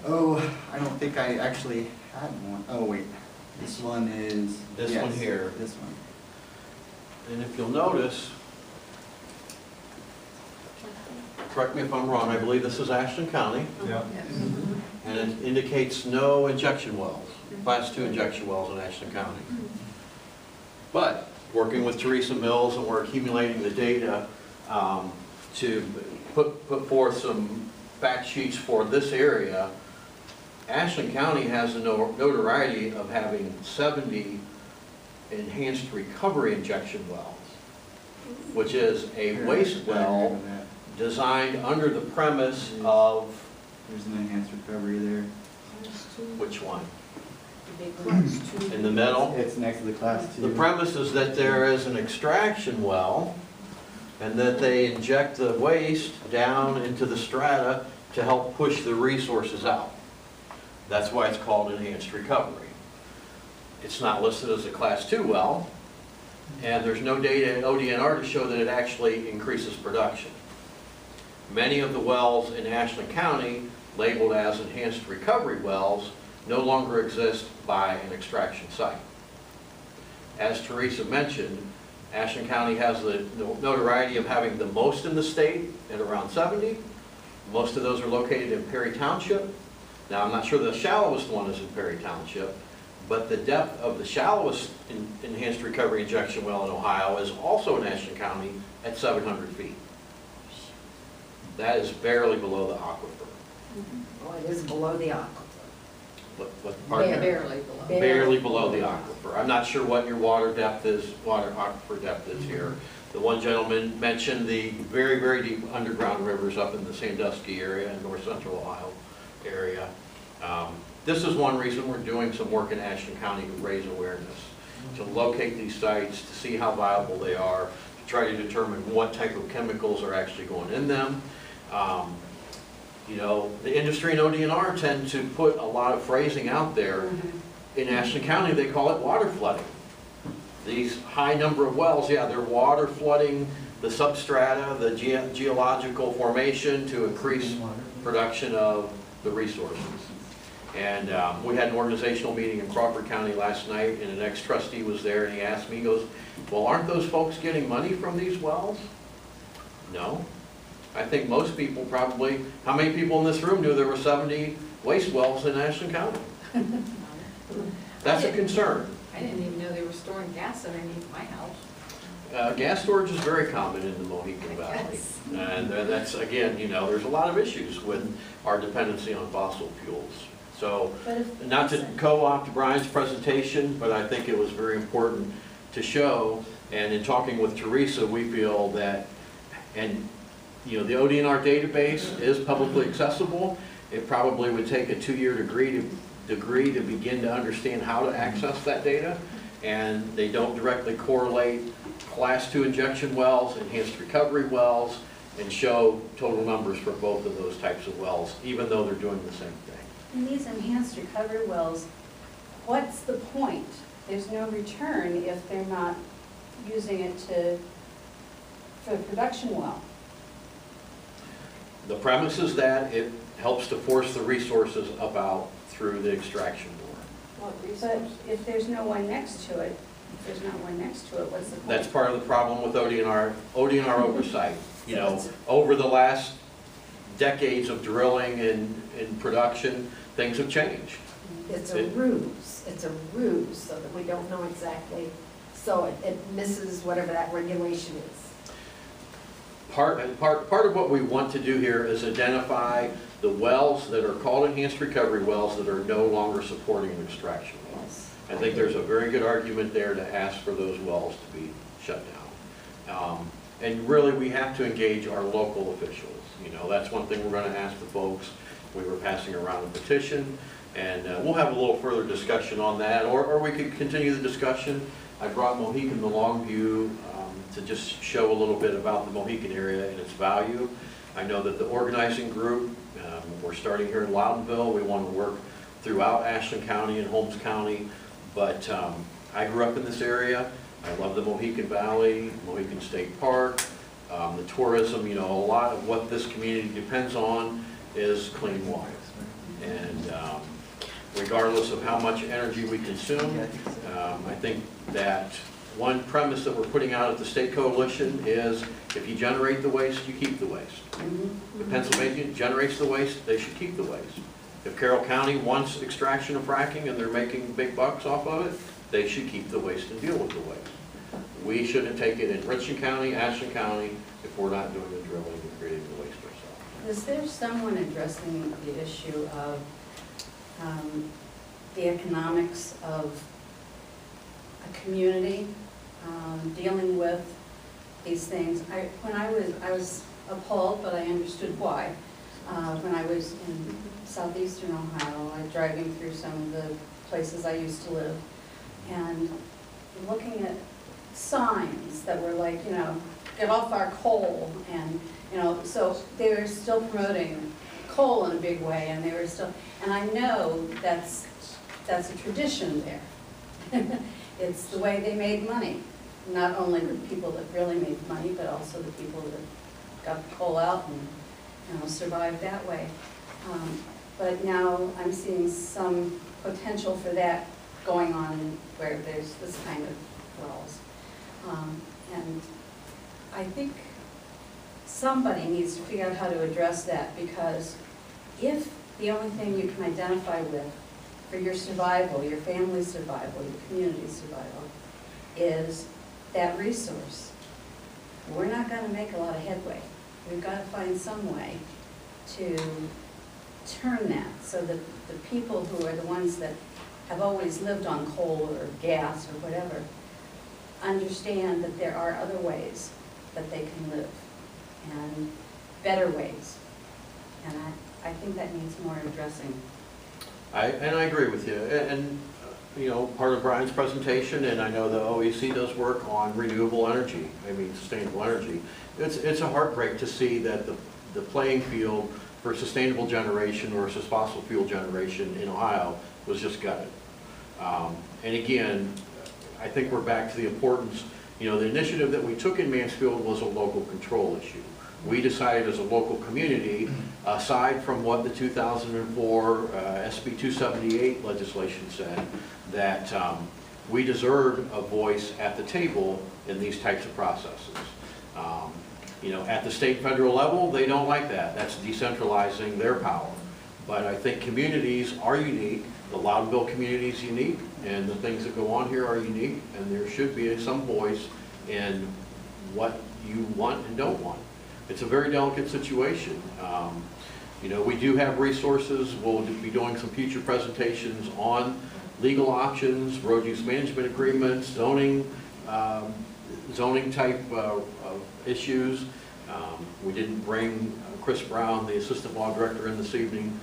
Oh, I don't think I actually had one. Oh, wait. This one is... This yes, one here. This one. And if you'll notice, correct me if I'm wrong, I believe this is Ashland County, Yeah. and it indicates no injection wells, Class 2 injection wells in Ashland County. But, working with Teresa Mills, and we're accumulating the data to put forth some fact sheets for this area, Ashland County has the notoriety of having 70 enhanced recovery injection wells, which is a waste well designed under the premise of... There's an enhanced recovery there. Which one? Class 2. In the middle? It's next to the Class 2. The premise is that there is an extraction well and that they inject the waste down into the strata to help push the resources out. That's why it's called enhanced recovery. It's not listed as a Class 2 well, and there's no data in ODNR to show that it actually increases production. Many of the wells in Ashland County labeled as enhanced recovery wells no longer exist by an extraction site. As Teresa mentioned, Ashland County has the notoriety of having the most in the state at around 70. Most of those are located in Perry Township. Now, I'm not sure the shallowest one is in Perry Township, but the depth of the shallowest enhanced recovery injection well in Ohio is also in Ashland County at 700 feet. That is barely below the aquifer. Well, it is below the aquifer. Pardon me? Barely below. Barely below the aquifer. I'm not sure what your water depth is, water aquifer depth is here. The one gentleman mentioned the very, very deep underground rivers up in the Sandusky area and north central Ohio area. This is one reason we're doing some work in Ashland County to raise awareness, to locate these sites, to see how viable they are, to try to determine what type of chemicals are actually going in them. You know, the industry and ODNR tend to put a lot of phrasing out there. In Ashland County, they call it water flooding. These high number of wells, yeah, they're water flooding the substrata, the geological formation to increase production of the resources. And we had an organizational meeting in Crawford County last night, and an ex-trustee was there, and he asked me, he goes, well, aren't those folks getting money from these wells? No. I think most people probably, how many people in this room knew there were 70 waste wells in Ashland County? That's a concern. I didn't even know they were storing gas underneath my house. Gas storage is very common in the Mohican Valley. And that's, again, you know, there's a lot of issues with our dependency on fossil fuels. So, not to co-opt Brian's presentation, but I think it was very important to show, and in talking with Teresa, we feel that, and you know, the ODNR database is publicly accessible. It probably would take a 2-year degree to begin to understand how to access that data, and they don't directly correlate Class 2 injection wells, enhanced recovery wells, and show total numbers for both of those types of wells, even though they're doing the same thing. In these enhanced recovery wells, what's the point? There's no return if they're not using it for a production well. The premise is that it helps to force the resources up out through the extraction bore. But if there's no one next to it, what's the point? That's part of the problem with ODNR oversight. You know, over the last decades of drilling and production, things have changed. It's a ruse. It's a ruse so that we don't know exactly, so it misses whatever that regulation is. Part of what we want to do here is identify the wells that are called enhanced recovery wells that are no longer supporting an extraction well. Yes. I think there's a very good argument there to ask for those wells to be shut down. And really, we have to engage our local officials. You know, that's one thing we're going to ask the folks. We were passing around a petition, and we'll have a little further discussion on that, or we could continue the discussion. I brought Mohican to Longview to just show a little bit about the Mohican area and its value. I know that the organizing group, we're starting here in Loudonville. We want to work throughout Ashland County and Holmes County, but I grew up in this area. I love the Mohican Valley, Mohican State Park, the tourism, you know, a lot of what this community depends on is clean water. And regardless of how much energy we consume, I think that one premise that we're putting out at the state coalition is if you generate the waste, you keep the waste. If Pennsylvania generates the waste, they should keep the waste. If Carroll County wants extraction of fracking and they're making big bucks off of it, they should keep the waste and deal with the waste. We shouldn't take it in Richland County, Ashland County, if we're not doing the drilling and creating the waste ourselves. Is there someone addressing the issue of the economics of a community dealing with these things? I was appalled, but I understood why. When I was in southeastern Ohio, driving through some of the places I used to live, and looking at signs that were like, you know, get off our coal, and, you know, so they were still promoting coal in a big way, and they were still, and I know that's a tradition there. It's the way they made money. Not only the people that really made money, but also the people that got the coal out and, you know, survived that way. But now I'm seeing some potential for that going on where there's this kind of wells. And I think somebody needs to figure out how to address that, because if the only thing you can identify with for your survival, your family's survival, your community's survival, is that resource, we're not going to make a lot of headway. We've got to find some way to turn that so that the people who are the ones that have always lived on coal or gas or whatever understand that there are other ways that they can live, and better ways. And I think that needs more addressing. I agree with you. And you know, part of Brian's presentation, and I know the OEC does work on renewable energy, sustainable energy. It's a heartbreak to see that the playing field for sustainable generation versus fossil fuel generation in Ohio was just gutted. And again, I think we're back to the importance, you know, the initiative that we took in Mansfield was a local control issue. We decided as a local community, aside from what the 2004 SB 278 legislation said, that we deserved a voice at the table in these types of processes. You know, at the state and federal level, they don't like that. That's decentralizing their power. But I think communities are unique. The Loudonville community is unique, and the things that go on here are unique, and there should be some voice in what you want and don't want. It's a very delicate situation. You know, we do have resources. We'll be doing some future presentations on legal options, road use management agreements, zoning type of issues. We didn't bring Chris Brown, the assistant law director, in this evening.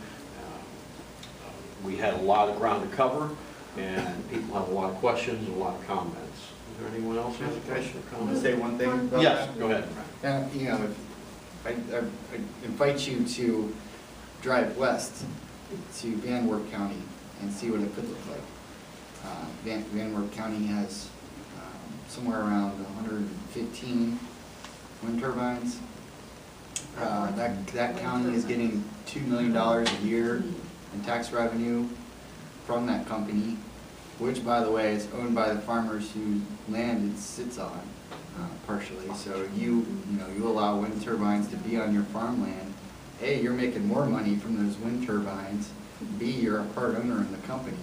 We had a lot of ground to cover, and people have a lot of questions and a lot of comments. Is there anyone else who has a question or I comment? want to say one thing about Yes, that. go ahead. You know, I invite you to drive west to Van Wert County and see what it could look like. Van Wert County has somewhere around 115 wind turbines. That county is getting $2 million a year in tax revenue from that company, which, by the way, is owned by the farmers whose land it sits on, partially. So you allow wind turbines to be on your farmland. A, you're making more money from those wind turbines. B, you're a part owner in the company,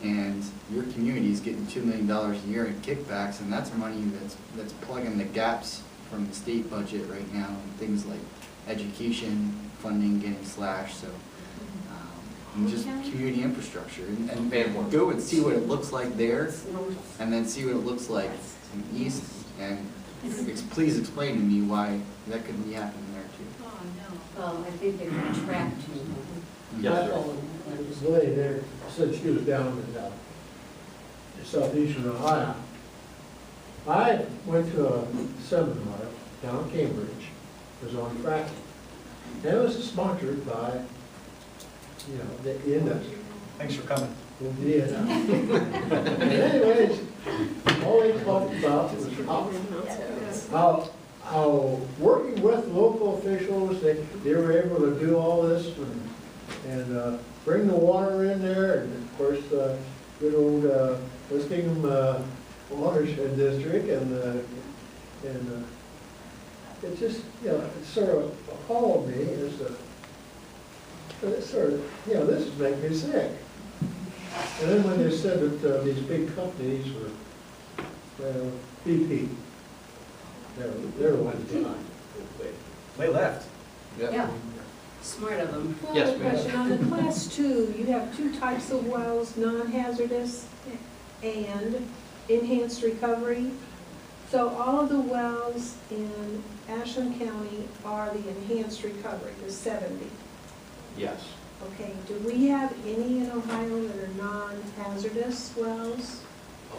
and your community is getting $2 million a year in kickbacks, and that's money that's plugging the gaps from the state budget right now, and things like education funding getting slashed. So. And just community infrastructure, and go and see what it looks like there, and then see what it looks like in the east, and please explain to me why that couldn't be happening there too. Oh, no. Well, I think they're going to track Yes, sir. The lady there said she was down in southeastern Ohio. I went to a seminar down in Cambridge. It was on fracking. And it was sponsored by, you know, the industry. Thanks for coming. Yeah. Anyways, all they talked about was how working with local officials, they were able to do all this and bring the water in there, and of course, good old Muskingum Watershed District, and it just, you know, it sort of appalled me as to, it's sort of, you know, this is making me sick. And then when they said that these big companies were, BP, they're the ones behind. They left. Yeah, smart of them. Well, Yes, a ma'am. question on the class 2, you have 2 types of wells, non-hazardous and enhanced recovery. So all of the wells in Ashland County are the enhanced recovery, the 70. Yes. Okay, do we have any in Ohio that are non-hazardous wells?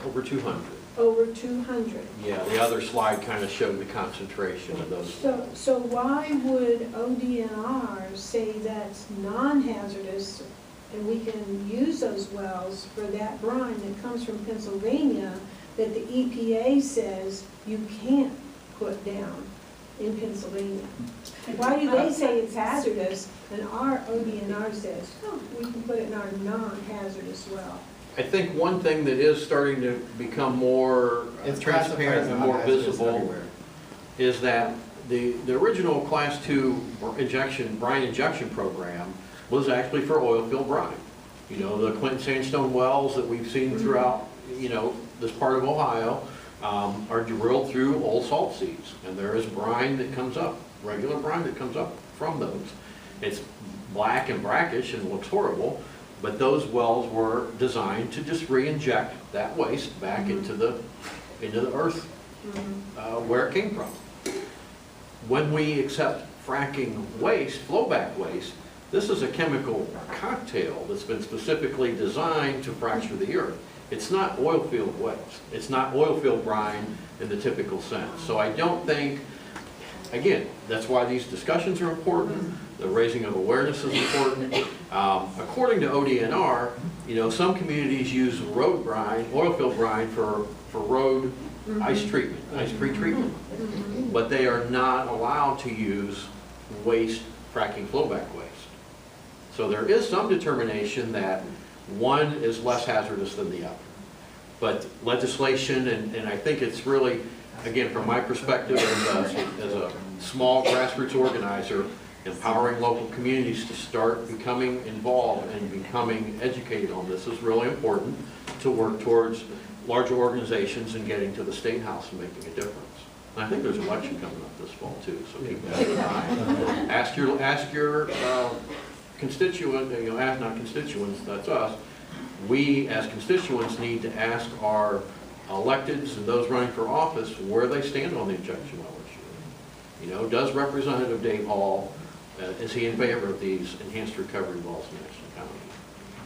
Over 200. Over 200. Yeah, the other slide kind of showed the concentration of those. So why would ODNR say that's non-hazardous and we can use those wells for that brine that comes from Pennsylvania that the EPA says you can't put down in Pennsylvania? Why do they say it's hazardous and our ODNR says, oh, we can put it in our non-hazardous well? I think one thing that is starting to become more It's transparent and more non-hazardous visible everywhere. is that the original Class 2 brine injection program was actually for oil field brine. You know, the Clinton sandstone wells that we've seen throughout, you know, this part of Ohio are drilled through old salt seeds. And there is brine that comes up, regular brine that comes up from those. It's black and brackish and looks horrible, but those wells were designed to just re-inject that waste back into the earth where it came from. When we accept fracking waste, flowback waste, this is a chemical cocktail that's been specifically designed to fracture the earth. It's not oil field waste. It's not oil field brine in the typical sense. So I don't think, again, that's why these discussions are important. The raising of awareness is important. According to ODNR, you know, some communities use road brine, oil field brine for road ice treatment, ice pre-treatment. But they are not allowed to use waste fracking flowback waste. So there is some determination that one is less hazardous than the other. But legislation, and I think it's really, again, from my perspective as a small grassroots organizer, empowering local communities to start becoming involved and becoming educated on this is really important to work towards larger organizations and getting to the State House and making a difference. And I think there's an election coming up this fall too, so keep that in mind. Ask your constituent, you know, not constituents, that's us. We as constituents need to ask our electeds and those running for office where they stand on the injection well issue. You know, does Representative Dave Hall, is he in favor of these enhanced recovery wells in Ashland County?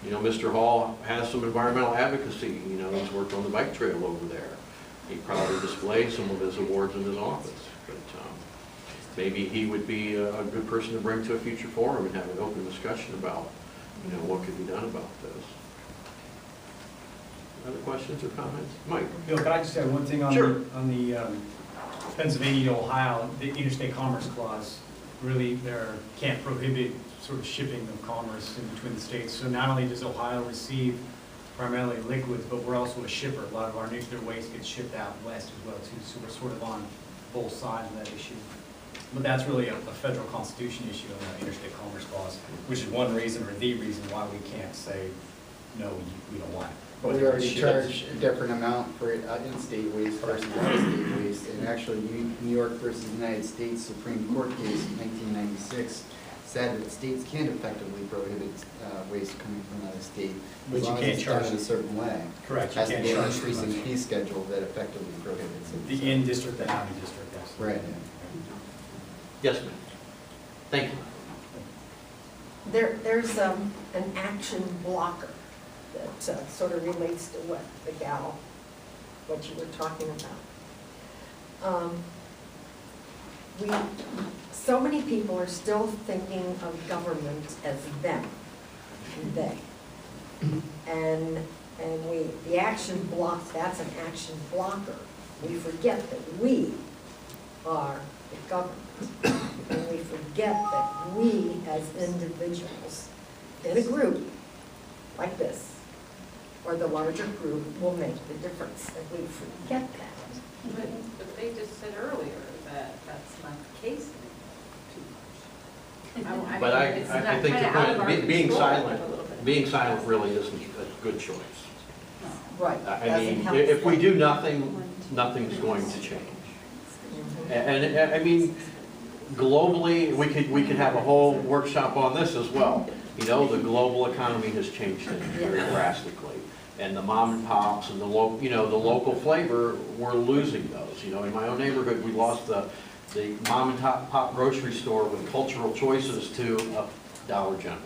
You know, Mr. Hall has some environmental advocacy. You know, he's worked on the bike trail over there. He probably displays some of his awards in his office. But maybe he would be a good person to bring to a future forum and have an open discussion about, you know, what could be done about this. Other questions or comments? Mike? Bill, can I just add one thing on Sure. the Pennsylvania to Ohio, the Interstate Commerce Clause? Really, can't prohibit sort of shipping of commerce in between the states. So not only does Ohio receive primarily liquids, but we're also a shipper. A lot of our nuclear waste gets shipped out west as well too. So we're sort of on both sides of that issue. But that's really a federal constitution issue on the Interstate Commerce Clause, which is one reason or the reason why we can't say, no, we don't want it. But we already charge a different amount for in-state waste versus out-of-state waste. And actually, New York versus United States Supreme Court case in 1996 said that states can't effectively prohibit waste coming from out of state. But as long you as can't it's done charge in a certain way. Correct, you Has to can't be an charge increase too in much. fee schedule that effectively prohibits it. The in-district, the out-of-district, yes. Right. Yes, ma'am. Thank you. There's an action blocker that sort of relates to what you were talking about. So many people are still thinking of government as them, they. And the action block, that's an action blocker. We forget that we are the government. And we forget that we, as individuals, in a group like this, or the larger group, will make the difference, and we forget that. But they just said earlier that that's not the case anymore. I But I mean, it's think not the kinda out of our point, being control a silent, little bit. being silent really isn't a good choice. Right. I doesn't mean, help if we them. do nothing, nothing's going to change. Mhm. And, I mean, globally, we could have a whole workshop on this as well. You know, the global economy has changed things very drastically. And the mom and pops and the local flavor, we're losing those. You know, in my own neighborhood, we lost the mom and pop grocery store with cultural choices to a Dollar General.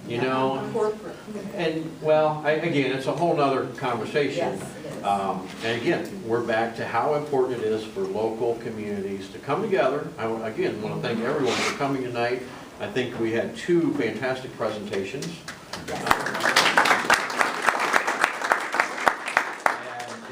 You know, Corporate. and, well, again, it's a whole nother conversation. Yes, it is. And again, we're back to how important it is for local communities to come together. I, again, want to thank everyone for coming tonight. I think we had two fantastic presentations. And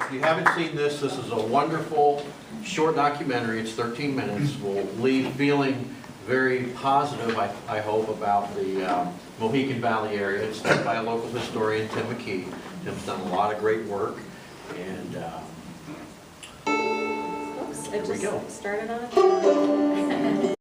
if you haven't seen this, this is a wonderful, short documentary. It's 13 minutes. We'll leave feeling very positive, I hope, about the Mohican Valley area. It's done by a local historian, Tim McKee. Tim's done a lot of great work, and Oops, it There we just go. started on it.